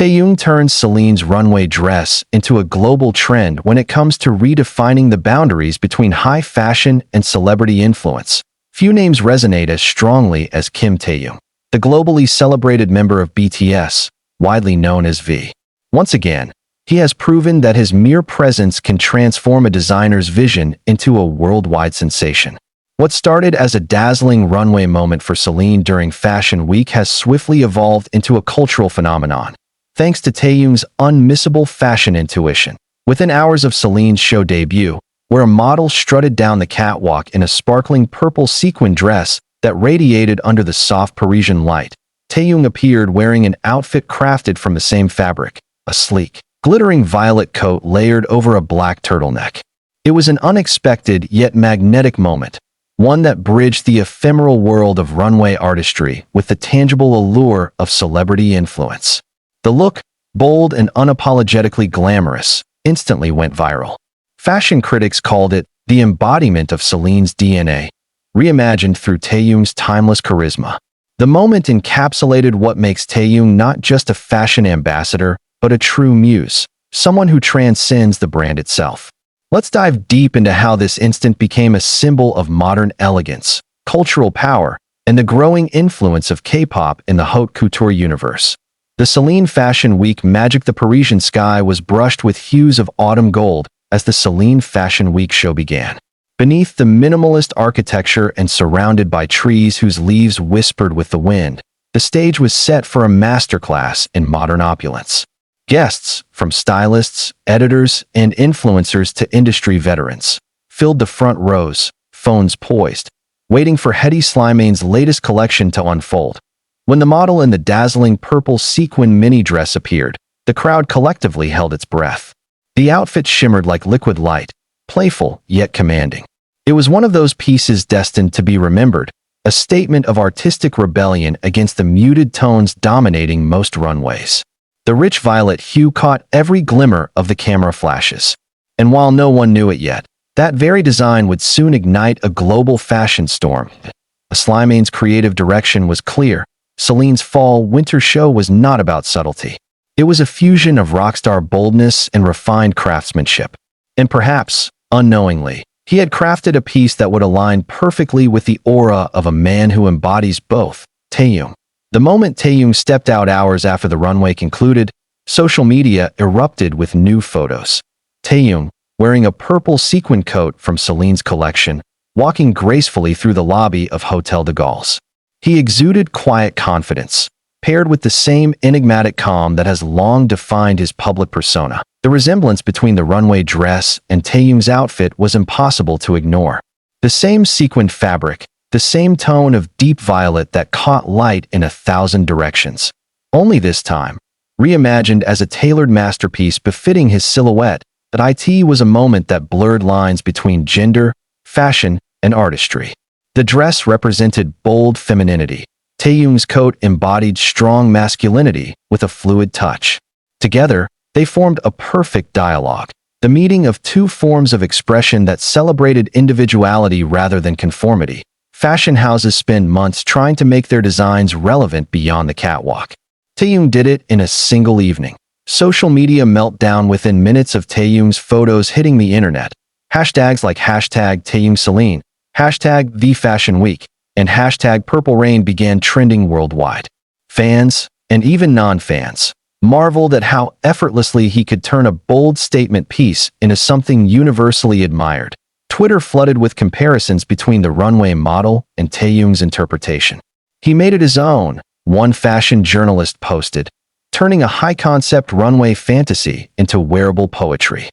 Taehyung turns Celine's runway dress into a global trend when it comes to redefining the boundaries between high fashion and celebrity influence. Few names resonate as strongly as Kim Taehyung, the globally celebrated member of BTS, widely known as V. Once again, he has proven that his mere presence can transform a designer's vision into a worldwide sensation. What started as a dazzling runway moment for Celine during Fashion Week has swiftly evolved into a cultural phenomenon, thanks to Taehyung's unmissable fashion intuition. Within hours of Celine's show debut, where a model strutted down the catwalk in a sparkling purple sequin dress that radiated under the soft Parisian light, Taehyung appeared wearing an outfit crafted from the same fabric, a sleek, glittering violet coat layered over a black turtleneck. It was an unexpected yet magnetic moment, one that bridged the ephemeral world of runway artistry with the tangible allure of celebrity influence. The look, bold and unapologetically glamorous, instantly went viral. Fashion critics called it the embodiment of Celine's DNA, reimagined through Taehyung's timeless charisma. The moment encapsulated what makes Taehyung not just a fashion ambassador, but a true muse, someone who transcends the brand itself. Let's dive deep into how this instant became a symbol of modern elegance, cultural power, and the growing influence of K-pop in the haute couture universe. The Celine Fashion Week magic. The Parisian sky was brushed with hues of autumn gold as the Celine Fashion Week show began. Beneath the minimalist architecture and surrounded by trees whose leaves whispered with the wind, the stage was set for a masterclass in modern opulence. Guests, from stylists, editors, and influencers to industry veterans, filled the front rows, phones poised, waiting for Hedy Slimane's latest collection to unfold. When the model in the dazzling purple sequin mini dress appeared, the crowd collectively held its breath. The outfit shimmered like liquid light, playful yet commanding. It was one of those pieces destined to be remembered, a statement of artistic rebellion against the muted tones dominating most runways. The rich violet hue caught every glimmer of the camera flashes. And while no one knew it yet, that very design would soon ignite a global fashion storm. Slimane's creative direction was clear. Celine's fall-winter show was not about subtlety. It was a fusion of rockstar boldness and refined craftsmanship. And perhaps, unknowingly, he had crafted a piece that would align perfectly with the aura of a man who embodies both, Taehyung. The moment Taehyung stepped out hours after the runway concluded, social media erupted with new photos. Taehyung, wearing a purple sequin coat from Celine's collection, walking gracefully through the lobby of Hotel de Gaulle's. He exuded quiet confidence, paired with the same enigmatic calm that has long defined his public persona. The resemblance between the runway dress and Taehyung's outfit was impossible to ignore. The same sequined fabric, the same tone of deep violet that caught light in 1,000 directions. Only this time, reimagined as a tailored masterpiece befitting his silhouette, that it was a moment that blurred lines between gender, fashion, and artistry. The dress represented bold femininity. Taehyung's coat embodied strong masculinity with a fluid touch. Together, they formed a perfect dialogue, the meeting of two forms of expression that celebrated individuality rather than conformity. Fashion houses spend months trying to make their designs relevant beyond the catwalk. Taehyung did it in a single evening. Social media meltdown within minutes of Taehyung's photos hitting the internet. Hashtags like #TaehyungCeline, #TheFashionWeek, and #PurpleRain began trending worldwide. Fans, and even non-fans, marveled at how effortlessly he could turn a bold statement piece into something universally admired. Twitter flooded with comparisons between the runway model and Taehyung's interpretation. He made it his own, one fashion journalist posted, turning a high-concept runway fantasy into wearable poetry.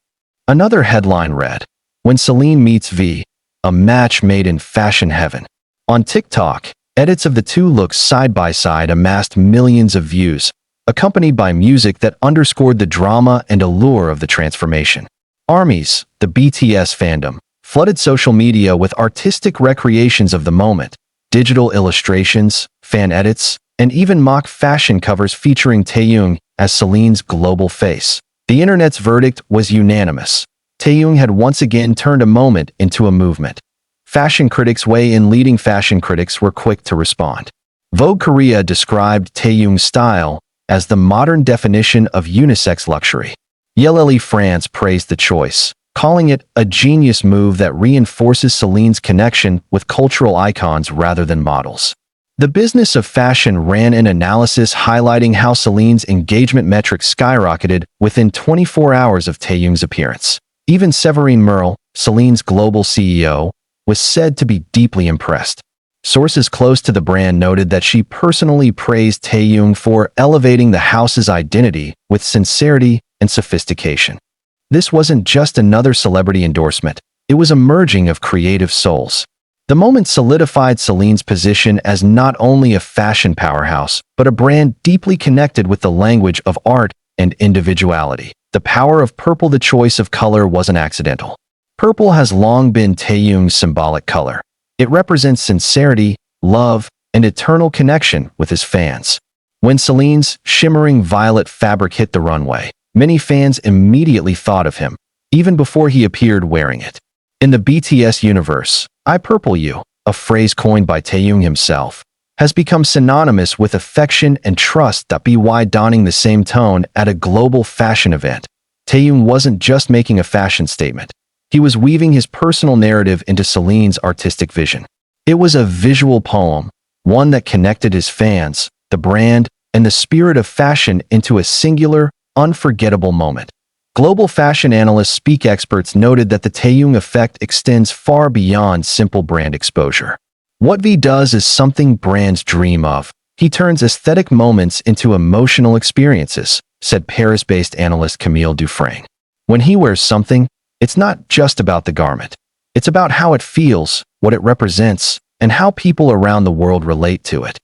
Another headline read, "When Celine meets V, a match made in fashion heaven." On TikTok, edits of the two looks side by side amassed millions of views, accompanied by music that underscored the drama and allure of the transformation. Armies, the BTS fandom, flooded social media with artistic recreations of the moment, digital illustrations, fan edits, and even mock fashion covers featuring Taehyung as Celine's global face. The internet's verdict was unanimous. Taehyung had once again turned a moment into a movement. Fashion critics weigh in. Leading fashion critics were quick to respond. Vogue Korea described Taehyung's style, as the modern definition of unisex luxury. CELINE France praised the choice, calling it a genius move that reinforces Celine's connection with cultural icons rather than models. The Business of Fashion ran an analysis highlighting how Celine's engagement metrics skyrocketed within 24 hours of Taehyung's appearance. Even Séverine Merle, Celine's global CEO, was said to be deeply impressed. Sources close to the brand noted that she personally praised Taehyung for elevating the house's identity with sincerity and sophistication. This wasn't just another celebrity endorsement, it was a merging of creative souls. The moment solidified Celine's position as not only a fashion powerhouse, but a brand deeply connected with the language of art and individuality. The power of purple. The choice of color wasn't accidental. Purple has long been Taehyung's symbolic color. It represents sincerity, love, and eternal connection with his fans. When Celine's shimmering violet fabric hit the runway, many fans immediately thought of him, even before he appeared wearing it. In the BTS universe, "I purple you," a phrase coined by Taehyung himself, has become synonymous with affection and trust. By donning the same tone at a global fashion event, Taehyung wasn't just making a fashion statement. He was weaving his personal narrative into Celine's artistic vision. It was a visual poem, one that connected his fans, the brand, and the spirit of fashion into a singular, unforgettable moment. Global fashion analysts Speak Experts noted that the Taehyung effect extends far beyond simple brand exposure. What V does is something brands dream of. He turns aesthetic moments into emotional experiences, said Paris-based analyst Camille Dufresne. When he wears something, it's not just about the garment. It's about how it feels, what it represents, and how people around the world relate to it.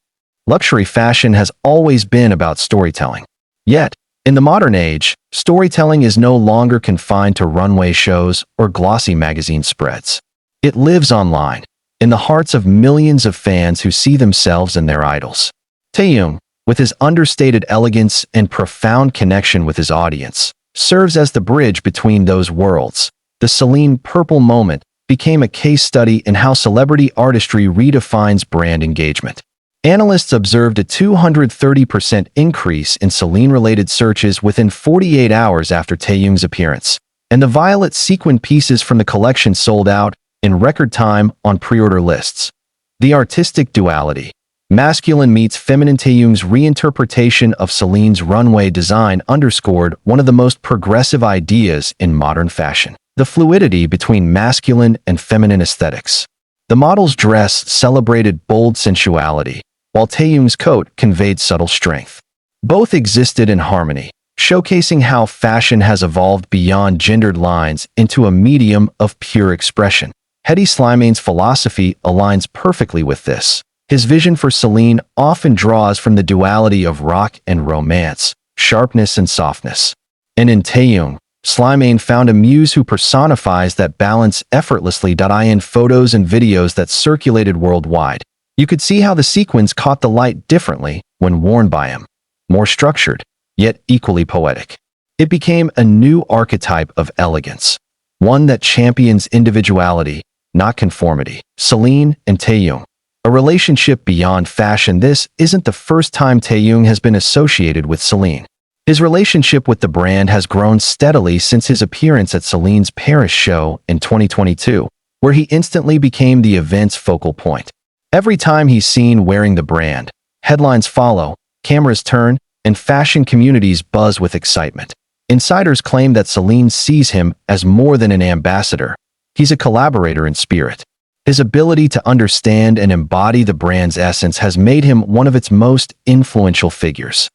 Luxury fashion has always been about storytelling. Yet, in the modern age, storytelling is no longer confined to runway shows or glossy magazine spreads. It lives online, in the hearts of millions of fans who see themselves in their idols. Taehyung, with his understated elegance and profound connection with his audience, serves as the bridge between those worlds. The Celine purple moment became a case study in how celebrity artistry redefines brand engagement. Analysts observed a 230% increase in Celine-related searches within 48 hours after Taehyung's appearance, and the violet sequin pieces from the collection sold out in record time on pre-order lists. The artistic duality, masculine meets feminine. Taehyung's reinterpretation of Celine's runway design underscored one of the most progressive ideas in modern fashion: the fluidity between masculine and feminine aesthetics. The model's dress celebrated bold sensuality, while Taehyung's coat conveyed subtle strength. Both existed in harmony, showcasing how fashion has evolved beyond gendered lines into a medium of pure expression. Hedy Slimane's philosophy aligns perfectly with this. His vision for Celine often draws from the duality of rock and romance, sharpness and softness. And in Taehyung, Slimane found a muse who personifies that balance effortlessly. In photos and videos that circulated worldwide, you could see how the sequins caught the light differently when worn by him. More structured, yet equally poetic. It became a new archetype of elegance, one that champions individuality, not conformity. Celine and Taehyung, a relationship beyond fashion. This isn't the first time Taehyung has been associated with Celine. His relationship with the brand has grown steadily since his appearance at Celine's Paris show in 2022, where he instantly became the event's focal point. Every time he's seen wearing the brand, headlines follow, cameras turn, and fashion communities buzz with excitement. Insiders claim that Celine sees him as more than an ambassador. He's a collaborator in spirit. His ability to understand and embody the brand's essence has made him one of its most influential figures.